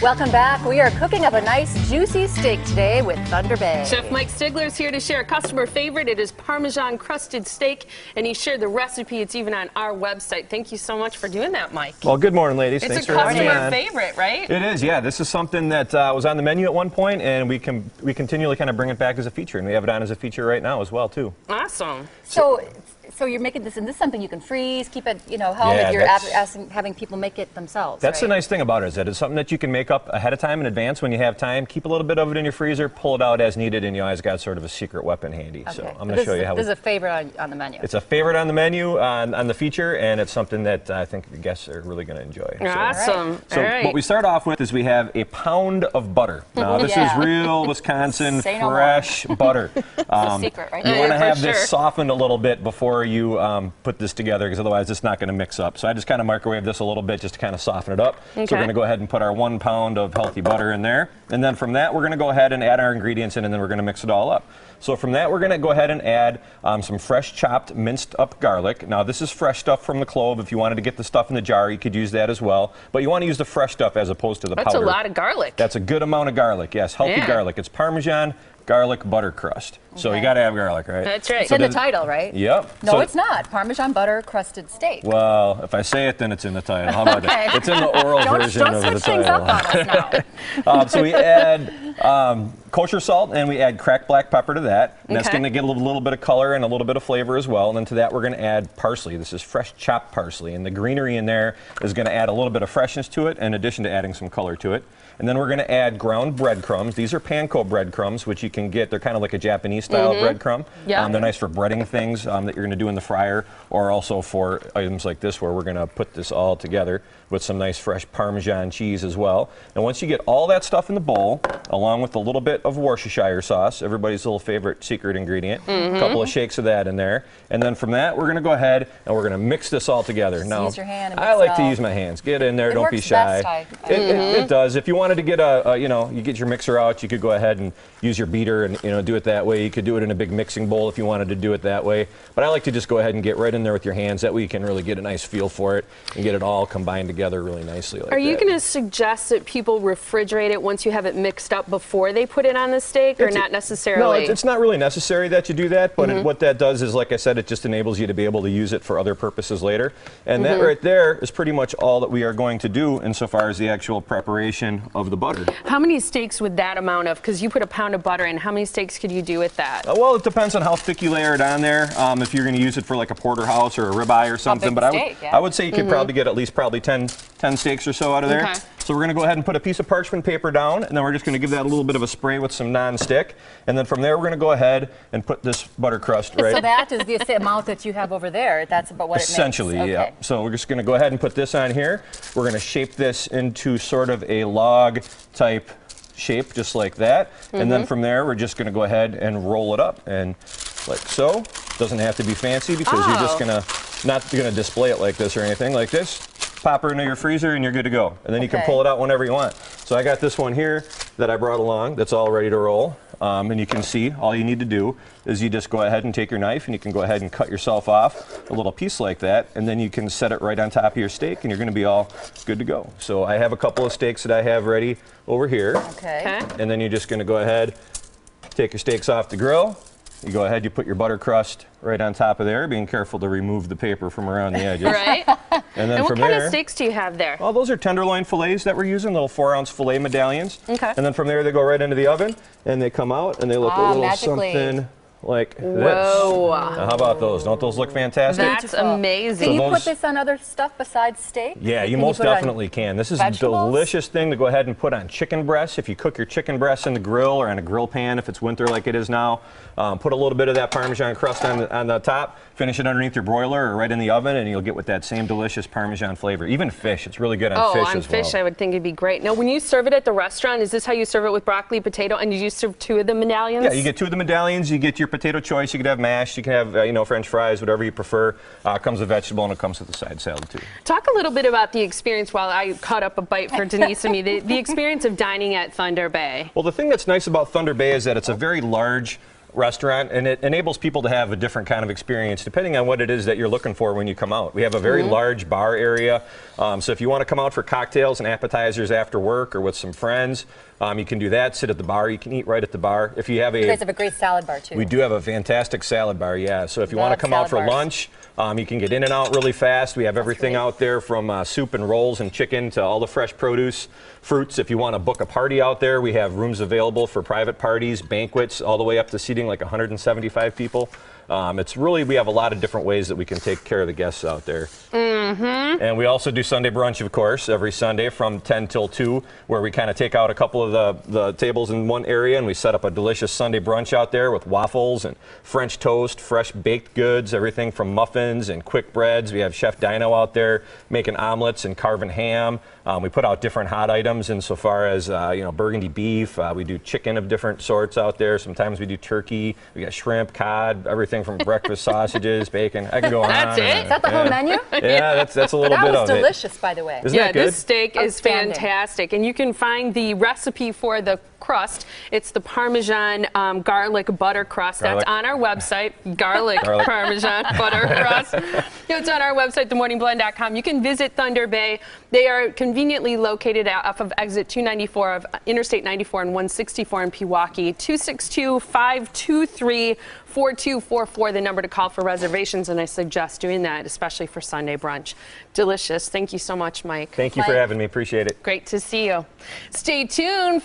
Welcome back. We are cooking up a nice juicy steak today with Thunder Bay. Chef Mike Stigler is here to share a customer favorite. It is Parmesan crusted steak, and he shared the recipe. It's even on our website. Thank you so much for doing that, Mike. Well, good morning, ladies. It's Thanks a for having me on. customer favorite, right? It is, yeah. This is something that was on the menu at one point, and we continually kind of bring it back as a feature, and we have it on as a feature right now as well, too. Awesome. So you're making this, and this is something you can freeze, keep it, home Yeah, if you're having people make it themselves. That's right? the nice thing about it, is that it's something that you can make up ahead of time in advance when you have time. Keep a little bit of it in your freezer, pull it out as needed, and you always got sort of a secret weapon handy. Okay. So I'm going to show you how. This is a favorite on the menu. It's a favorite on the menu, on the feature, and it's something that I think the guests are really going to enjoy. Awesome. So what we start off with is we have a pound of butter. Now this is real Wisconsin fresh butter. It's a secret, right? You want to have for this sure. softened a little bit before you put this together, because otherwise it's not going to mix up. So I just kind of microwave this a little bit just to kind of soften it up. Okay. So we're going to go ahead and put our 1 pound of healthy butter in there. And then from that, we're going to go ahead and add our ingredients in, and then we're going to mix it all up. So from that, we're going to go ahead and add some fresh chopped, minced up garlic. Now this is fresh stuff from the clove. If you wanted to get the stuff in the jar, you could use that as well. But you want to use the fresh stuff as opposed to the powder. That's a lot of garlic. That's a good amount of garlic, yes. Healthy garlic. It's Parmesan garlic butter crust. So you got to have garlic, right? That's right. It's in the title, right? Yep. No, it's not. Parmesan Butter Crusted Steak. Well, if I say it, then it's in the title. How about that? It's in the oral version of the Don't switch things title. up on us now. So we add kosher salt, and we add cracked black pepper to that. And that's going to get a little bit of color and a little bit of flavor as well. And then to that, we're going to add parsley. This is fresh chopped parsley. And the greenery in there is going to add a little bit of freshness to it, in addition to adding some color to it. And then we're going to add ground breadcrumbs. These are panko breadcrumbs, which you can get. They're kind of like a Japanese-style breadcrumb. Yeah. They're nice for breading things that you're going to do in the fryer, or also for items like this, where we're going to put this all together with some nice fresh Parmesan cheese as well. And once you get all that stuff in the bowl, along with a little bit of Worcestershire sauce, everybody's little favorite secret ingredient, a couple of shakes of that in there. And then from that, we're going to go ahead and we're going to mix this all together. Now, use your hand and I mix it like to all. use my hands. Get in there, It don't be works shy. best, It does. If you wanted to get you get your mixer out, you could go ahead and use your beater and do it that way. You could do it in a big mixing bowl if you wanted to do it that way. But I like to just go ahead and get right in there with your hands. That way you can really get a nice feel for it and get it all combined together really nicely. Like Are you going to suggest that people refrigerate it once you have it mixed up before they put it on the steak, or not necessarily? No, it's not really necessary that you do that, but what that does is, like I said, it just enables you to be able to use it for other purposes later. And that right there is pretty much all that we are going to do insofar as the actual preparation of the butter. How many steaks would that amount of, because you put a pound of butter in, how many steaks could you do with that? Well, it depends on how thick you layer it on there. If you're going to use it for like a porterhouse or a ribeye or something, but I would say you could probably get at least 10 steaks or so out of there. Okay. So we're going to go ahead and put a piece of parchment paper down, and then we're just going to give that a little bit of a spray with some non-stick. And then from there, we're going to go ahead and put this butter crust right. So that is the amount that you have over there. That's about what it makes. Essentially, yeah. So we're just going to go ahead and put this on here. We're going to shape this into sort of a log type shape, just like that. And then from there, we're just going to go ahead and roll it up, and like so. Doesn't have to be fancy, because you're just not going to display it like this or anything. Like this, pop her into your freezer and you're good to go. And then you can pull it out whenever you want. So I got this one here that I brought along that's all ready to roll. And you can see all you need to do is you just go ahead and take your knife, and you can go ahead and cut yourself off a little piece like that, and then you can set it right on top of your steak, and you're going to be all good to go. So I have a couple of steaks that I have ready over here. Okay. And then you're just going to go ahead, take your steaks off the grill. You go ahead, you put your butter crust right on top of there, being careful to remove the paper from around the edges. Right. And then what from kind there, of steaks do you have there? well, those are tenderloin fillets that we're using, little 4-ounce fillet medallions. Okay. And then from there, they go right into the oven, and they come out, and they look a little magically. something like Whoa. this. Now, how about those? Don't those look fantastic? That's amazing. Can you those- put this on other stuff besides steak? Yeah, you Can most put it on definitely can. This is a vegetables? delicious thing to go ahead and put on chicken breasts. If you cook your chicken breasts in the grill or on a grill pan, if it's winter like it is now, put a little bit of that Parmesan crust on the top, finish it underneath your broiler or right in the oven, and you'll get with that same delicious Parmesan flavor. Even fish, it's really good on fish on as well. fish, I would think it'd be great. Now, when you serve it at the restaurant, is this how you serve it with broccoli, potato, and you serve 2 of the medallions? Yeah, you get 2 of the medallions. You get your potato choice. You could have mashed. You can have French fries, whatever you prefer. Comes with vegetable, and it comes with a side salad too. Talk a little bit about the experience while I cut up a bite for Denise and me. The experience of dining at Thunder Bay. Well, the thing that's nice about Thunder Bay is that it's a very large restaurant, and it enables people to have a different kind of experience depending on what it is that you're looking for when you come out. We have a very large bar area, so if you want to come out for cocktails and appetizers after work or with some friends, you can do that. Sit at the bar. You can eat right at the bar. If you have You guys have a great salad bar too. we do have a fantastic salad bar, yeah. So if you want to come out for lunch, you can get in and out really fast. We have everything out there from soup and rolls and chicken to all the fresh produce, fruits. If you want to book a party out there, we have rooms available for private parties, banquets, all the way up to seating like 175 people. It's really, we have a lot of different ways that we can take care of the guests out there. And we also do Sunday brunch, of course, every Sunday from 10 till 2, where we kind of take out a couple of the tables in one area and we set up a delicious Sunday brunch out there with waffles and French toast, fresh baked goods, everything from muffins and quick breads. We have Chef Dino out there making omelets and carving ham. We put out different hot items insofar as, burgundy beef. We do chicken of different sorts out there. Sometimes we do turkey. We got shrimp, cod, everything from breakfast sausages, bacon. I can go on. That's it? Is that the whole menu? Yeah, that's a little bit of it. That was delicious, by the way. Isn't that good? This steak is fantastic, and you can find the recipe for the crust. It's the Parmesan garlic butter crust. That's on our website. Garlic Parmesan butter crust. It's on our website, themorningblend.com. You can visit Thunder Bay. They are conveniently located off of exit 294 of Interstate 94 and 164 in Pewaukee. 262-523-4244, the number to call for reservations, and I suggest doing that, especially for Sunday brunch. Delicious. Thank you so much, Mike. Thank you for having me. Appreciate it. Great to see you. Stay tuned.